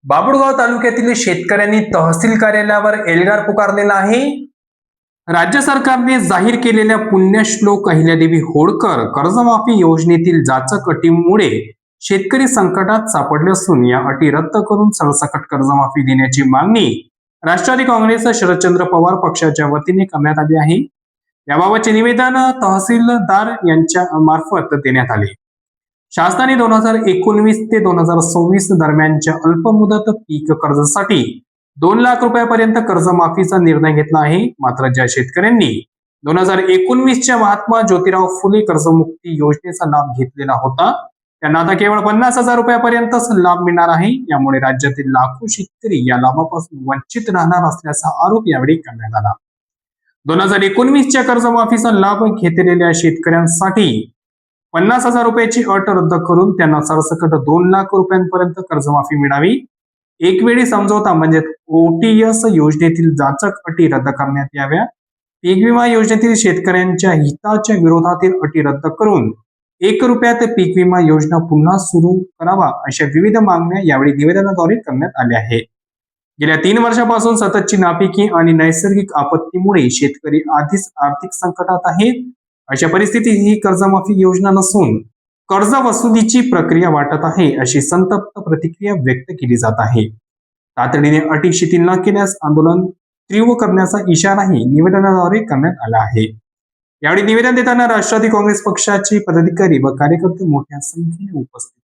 बाभुळगाव तालुक्यातील शेतकऱ्यांनी तहसील कार्यालयावर एल्गार पुकारलेला आहे. राज्य सरकारने जाहीर केलेल्या पुण्यश्लोक अहिल्यादेवी होळकर कर्जमाफी योजनेतील जाचक अटीमुळे शेतकरी संकटात सापडले असून या अटी रद्द करून सरसकट कर्जमाफी देण्याची मागणी राष्ट्रवादी काँग्रेस शरदचंद्र पवार पक्षाच्या वतीने करण्यात आली आहे. याबाबतचे निवेदन तहसीलदार यांच्या मार्फत देण्यात आले. शासनाने 2019 ते 2026 दरम्यानच्या अल्पमुदत पीक कर्जासाठी 2 लाख रुपयापर्यंत कर्जमाफीचा निर्णय घेतला आहे. मात्र ज्या शेतकऱ्यांनी 2019च्या महात्मा ज्योतिराव फुले कर्जमुक्ती योजनेचा लाभ घेतलेला होता त्यांना आता केवळ 50,000 रुपयापर्यंतच लाभ मिळणार आहे. यामुळे राज्यातील लाखो शेतकरी या लाभापासून वंचित राहणार असल्याचा आरोप यावेळी करण्यात आला. 2019च्या कर्जमाफीचा लाभ घेतलेल्या शेतकऱ्यांसाठी 50,000 रुपयाची अट रद्द करून त्यांना सरसकट 2 लाख रुपयांपर्यंत कर्जमाफी मिळावी. एकवेळी समझोता म्हणजे ओटीएस योजनेतील जाचक अटी रद्द करण्यात याव्या. पीक विमा योजनेतील शेतकऱ्यांच्या हिताच्या विरोधातील अटी रद्द करून 1 रुपयात पीक विमा योजना पुन्हा सुरू करावा अशा विविध मागण्या यावेळी निवेदनाद्वारे करण्यात आल्या आहेत. गेल्या 3 वर्षापासून सततची नापिकी आणि नैसर्गिक आपत्तीमुळे शेतकरी आधीच आर्थिक संकटात आहेत. अशा परिस्थितीत ही कर्जमाफी योजना नसून कर्ज वसुलीची प्रक्रिया वाटत आहे अशी संतप्त प्रतिक्रिया व्यक्त केली जात आहे. तातडीने अटी शिथिल न केल्यास आंदोलन तीव्र करण्याचा इशाराही निवेदनाद्वारे करण्यात आला आहे. यावेळी निवेदन देताना राष्ट्रवादी काँग्रेस पक्षाचे पदाधिकारी व कार्यकर्ते मोठ्या संख्येने उपस्थित